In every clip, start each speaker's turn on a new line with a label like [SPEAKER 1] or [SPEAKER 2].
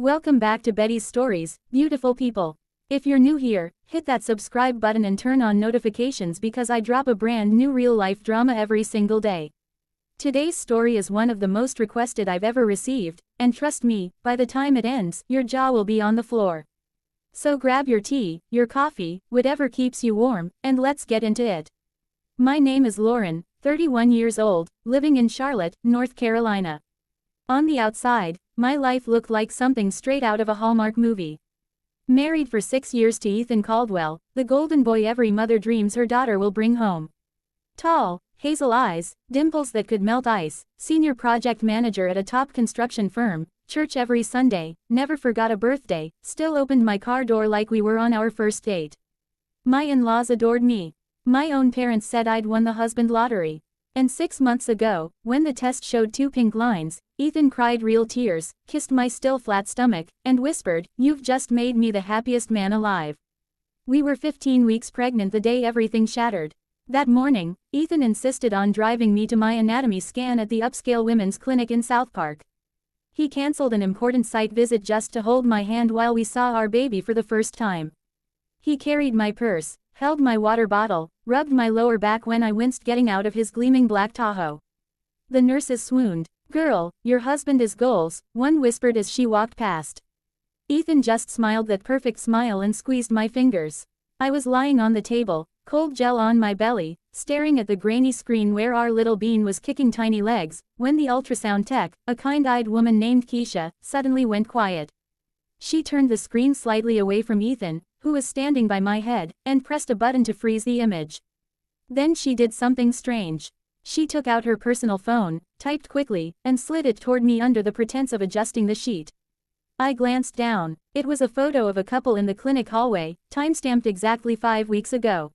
[SPEAKER 1] Welcome back to Betty's Stories, beautiful people. If you're new here, hit that subscribe button and turn on notifications because I drop a brand new real-life drama every single day. Today's story is one of the most requested I've ever received, and trust me, by the time it ends, your jaw will be on the floor. So grab your tea, your coffee, whatever keeps you warm, and let's get into it. My name is Lauren, 31 years old, living in Charlotte, North Carolina. On the outside, my life looked like something straight out of a Hallmark movie. Married for 6 years to Ethan Caldwell, the golden boy every mother dreams her daughter will bring home. Tall, hazel eyes, dimples that could melt ice, senior project manager at a top construction firm, church every Sunday, never forgot a birthday, still opened my car door like we were on our first date. My in-laws adored me. My own parents said I'd won the husband lottery. And 6 months ago, when the test showed 2 pink lines, Ethan cried real tears, kissed my still flat stomach, and whispered, "You've just made me the happiest man alive." We were 15 weeks pregnant the day everything shattered. That morning, Ethan insisted on driving me to my anatomy scan at the upscale women's clinic in South Park. He canceled an important site visit just to hold my hand while we saw our baby for the first time. He carried my purse, held my water bottle, rubbed my lower back when I winced getting out of his gleaming black Tahoe. The nurses swooned. "Girl, your husband is goals," one whispered as she walked past. Ethan just smiled that perfect smile and squeezed my fingers. I was lying on the table, cold gel on my belly, staring at the grainy screen where our little bean was kicking tiny legs, when the ultrasound tech, a kind-eyed woman named Keisha, suddenly went quiet. She turned the screen slightly away from Ethan, who was standing by my head, and pressed a button to freeze the image. Then she did something strange. She took out her personal phone, typed quickly, and slid it toward me under the pretense of adjusting the sheet. I glanced down. It was a photo of a couple in the clinic hallway, time-stamped exactly 5 weeks ago.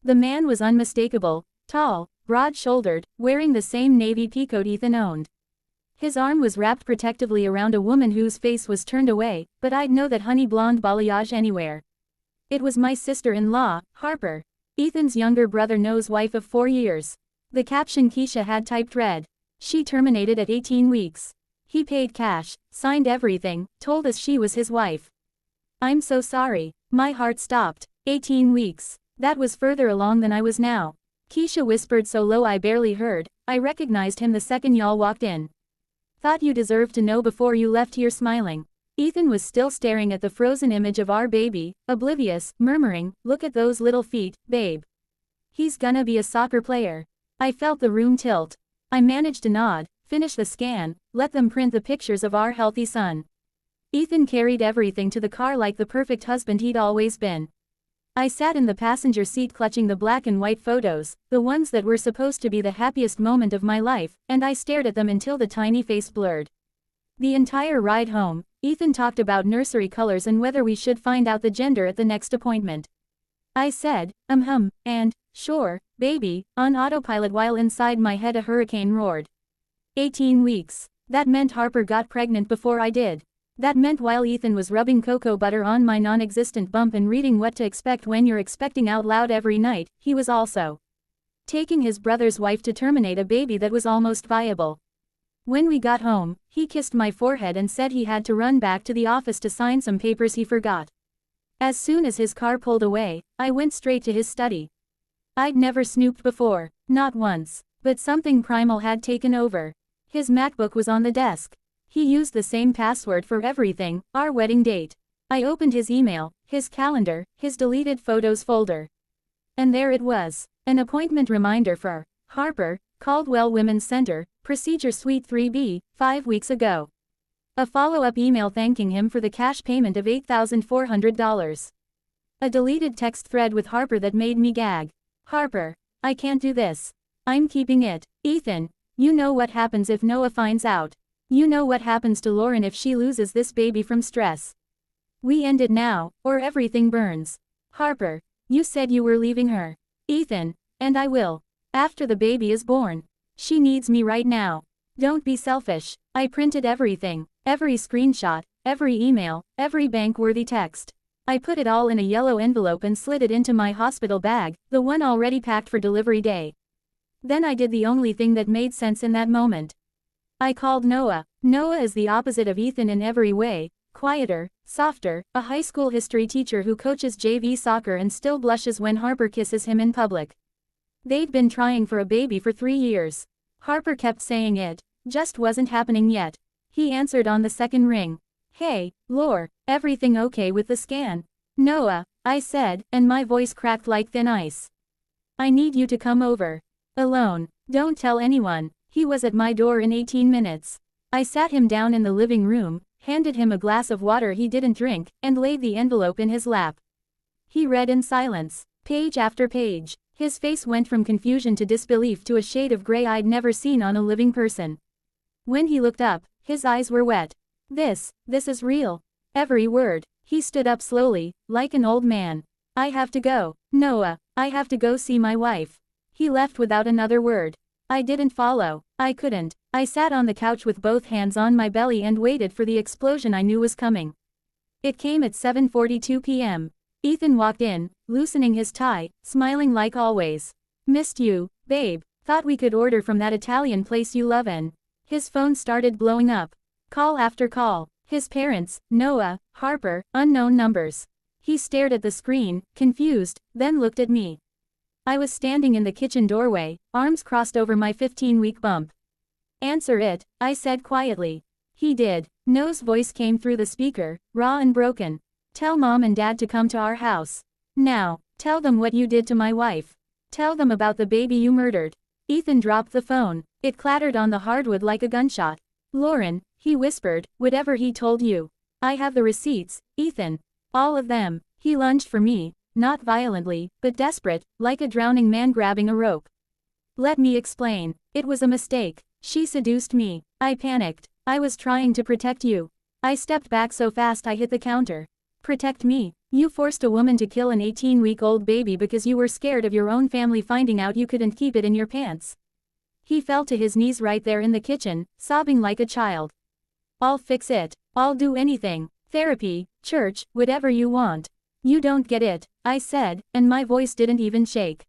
[SPEAKER 1] The man was unmistakable, tall, broad-shouldered, wearing the same navy peacoat Ethan owned. His arm was wrapped protectively around a woman whose face was turned away, but I'd know that honey blonde balayage anywhere. It was my sister-in-law, Harper. Ethan's younger brother knows wife of 4 years. The caption Keisha had typed read, "She terminated at 18 weeks. He paid cash, signed everything, told us she was his wife." I'm so sorry. My heart stopped. 18 weeks. That was further along than I was now. Keisha whispered so low I barely heard. I recognized him the second y'all walked in. "Thought you deserved to know before you left here," smiling. Ethan was still staring at the frozen image of our baby, oblivious, murmuring, "Look at those little feet, babe. He's gonna be a soccer player." I felt the room tilt. I managed to nod, finish the scan, let them print the pictures of our healthy son. Ethan carried everything to the car like the perfect husband he'd always been. I sat in the passenger seat clutching the black and white photos, the ones that were supposed to be the happiest moment of my life, and I stared at them until the tiny face blurred. The entire ride home, Ethan talked about nursery colors and whether we should find out the gender at the next appointment. I said, and, "Sure, baby," on autopilot while inside my head a hurricane roared. 18 weeks. That meant Harper got pregnant before I did. That meant while Ethan was rubbing cocoa butter on my non-existent bump and reading What to Expect When You're Expecting out loud every night, he was also taking his brother's wife to terminate a baby that was almost viable. When we got home, he kissed my forehead and said he had to run back to the office to sign some papers he forgot. As soon as his car pulled away, I went straight to his study. I'd never snooped before, not once, but something primal had taken over. His MacBook was on the desk. He used the same password for everything, our wedding date. I opened his email, his calendar, his deleted photos folder. And there it was, an appointment reminder for Harper, Caldwell Women's Center, Procedure Suite 3B, 5 weeks ago. A follow-up email thanking him for the cash payment of $8,400. A deleted text thread with Harper that made me gag. "Harper, I can't do this. I'm keeping it. Ethan, you know what happens if Noah finds out. You know what happens to Lauren if she loses this baby from stress. We end it now, or everything burns. Harper, you said you were leaving her. Ethan, and I will. After the baby is born. She needs me right now. Don't be selfish." I printed everything, every screenshot, every email, every bank-worthy text. I put it all in a yellow envelope and slid it into my hospital bag, the one already packed for delivery day. Then I did the only thing that made sense in that moment. I called Noah. Noah is the opposite of Ethan in every way, Quieter, softer, a high school history teacher who coaches JV soccer and still blushes when Harper kisses him in public. They'd been trying for a baby for 3 years. Harper kept saying it just wasn't happening yet. He answered on the second ring. Hey, Lore, everything okay with the scan? Noah, I said, and my voice cracked like thin ice. I need you to come over. Alone. Don't tell anyone. He was at my door in 18 minutes. I sat him down in the living room, handed him a glass of water he didn't drink, and laid the envelope in his lap. He read in silence, page after page. His face went from confusion to disbelief to a shade of gray I'd never seen on a living person. When he looked up, his eyes were wet. This is real. Every word. He stood up slowly, like an old man. I have to go. Noah, I have to go see my wife. He left without another word. I didn't follow. I couldn't. I sat on the couch with both hands on my belly and waited for the explosion I knew was coming. It came at 7:42 p.m. Ethan walked in, loosening his tie, smiling like always. Missed you, babe. Thought we could order from that Italian place you love in. His phone started blowing up. Call after call. His parents, Noah, Harper, unknown numbers. He stared at the screen, confused, then looked at me. I was standing in the kitchen doorway, arms crossed over my 15-week bump. Answer it, I said quietly. He did. Noah's voice came through the speaker, raw and broken. Tell Mom and Dad to come to our house. Now. Tell them what you did to my wife. Tell them about the baby you murdered. Ethan dropped the phone. It clattered on the hardwood like a gunshot. Lauren, he whispered, whatever he told you. I have the receipts, Ethan. All of them. He lunged for me, not violently, but desperate, like a drowning man grabbing a rope. Let me explain. It was a mistake. She seduced me. I panicked. I was trying to protect you. I stepped back so fast I hit the counter. Protect me? You forced a woman to kill an 18-week-old baby because you were scared of your own family finding out you couldn't keep it in your pants. He fell to his knees right there in the kitchen, sobbing like a child. I'll fix it. I'll do anything. Therapy, church, whatever you want. You don't get it, I said, and my voice didn't even shake.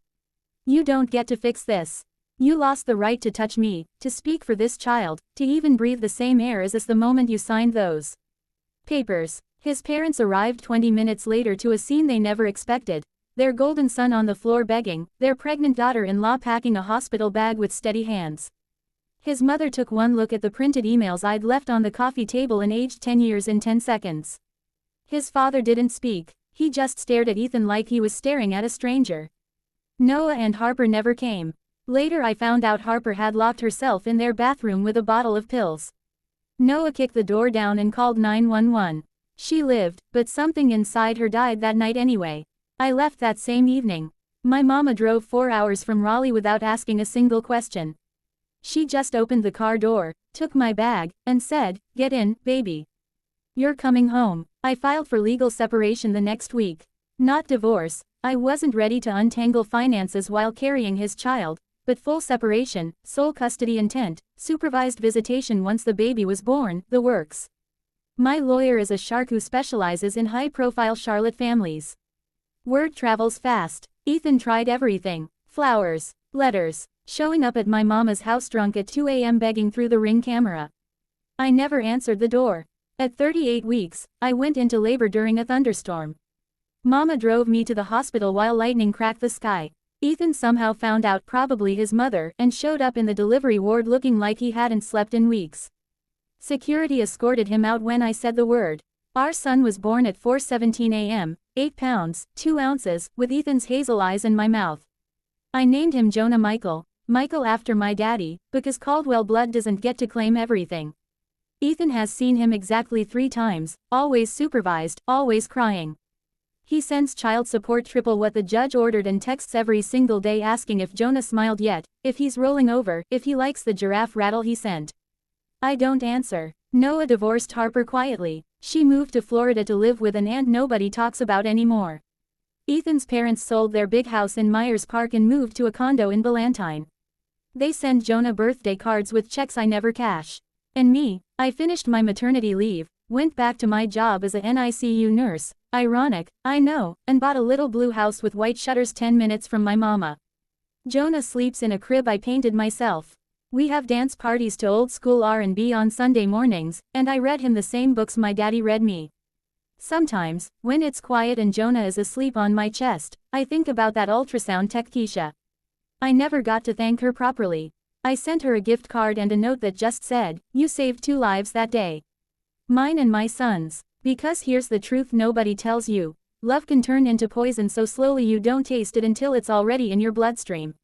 [SPEAKER 1] You don't get to fix this. You lost the right to touch me, to speak for this child, to even breathe the same air as us the moment you signed those papers. His parents arrived 20 minutes later to a scene they never expected, their golden son on the floor begging, their pregnant daughter-in-law packing a hospital bag with steady hands. His mother took one look at the printed emails I'd left on the coffee table and aged 10 years in 10 seconds. His father didn't speak, he just stared at Ethan like he was staring at a stranger. Noah and Harper never came. Later I found out Harper had locked herself in their bathroom with a bottle of pills. Noah kicked the door down and called 911. She lived, but something inside her died that night anyway. I left that same evening. My mama drove 4 hours from Raleigh without asking a single question. She just opened the car door, took my bag, and said, "Get in, baby. You're coming home." I filed for legal separation the next week. Not divorce. I wasn't ready to untangle finances while carrying his child, but full separation, sole custody intent, supervised visitation once the baby was born, the works. My lawyer is a shark who specializes in high-profile Charlotte families. Word travels fast. Ethan tried everything. Flowers, letters, showing up at my mama's house drunk at 2 a.m. begging through the Ring camera. I never answered the door. At 38 weeks, I went into labor during a thunderstorm. Mama drove me to the hospital while lightning cracked the sky. Ethan somehow found out, probably his mother, and showed up in the delivery ward looking like he hadn't slept in weeks. Security escorted him out when I said the word. Our son was born at 4:17 a.m., 8 pounds, 2 ounces, with Ethan's hazel eyes in my mouth. I named him Jonah Michael after my daddy, because Caldwell blood doesn't get to claim everything. Ethan has seen him exactly 3 times, always supervised, always crying. He sends child support triple what the judge ordered and texts every single day asking if Jonah smiled yet, if he's rolling over, if he likes the giraffe rattle he sent. I don't answer. Noah divorced Harper quietly. She moved to Florida to live with an aunt nobody talks about anymore. Ethan's parents sold their big house in Myers Park and moved to a condo in Ballantine. They send Jonah birthday cards with checks I never cash. And me, I finished my maternity leave, went back to my job as a NICU nurse, ironic, I know, and bought a little blue house with white shutters 10 minutes from my mama. Jonah sleeps in a crib I painted myself. We have dance parties to old school R&B on Sunday mornings, and I read him the same books my daddy read me. Sometimes, when it's quiet and Jonah is asleep on my chest, I think about that ultrasound tech Keisha. I never got to thank her properly. I sent her a gift card and a note that just said, "You saved 2 lives that day. Mine and my son's." Because here's the truth nobody tells you. Love can turn into poison so slowly you don't taste it until it's already in your bloodstream.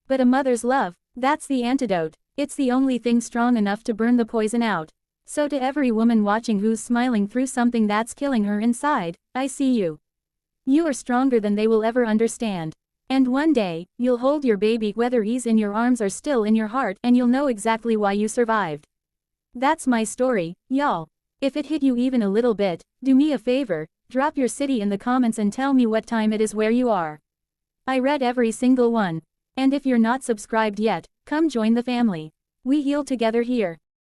[SPEAKER 1] But a mother's love, that's the antidote. It's the only thing strong enough to burn the poison out. So to every woman watching who's smiling through something that's killing her inside, I see you. You are stronger than they will ever understand. And one day, you'll hold your baby whether he's in your arms or still in your heart, and you'll know exactly why you survived. That's my story, y'all. If it hit you even a little bit, do me a favor, drop your city in the comments and tell me what time it is where you are. I read every single one. And if you're not subscribed yet, come join the family. We heal together here.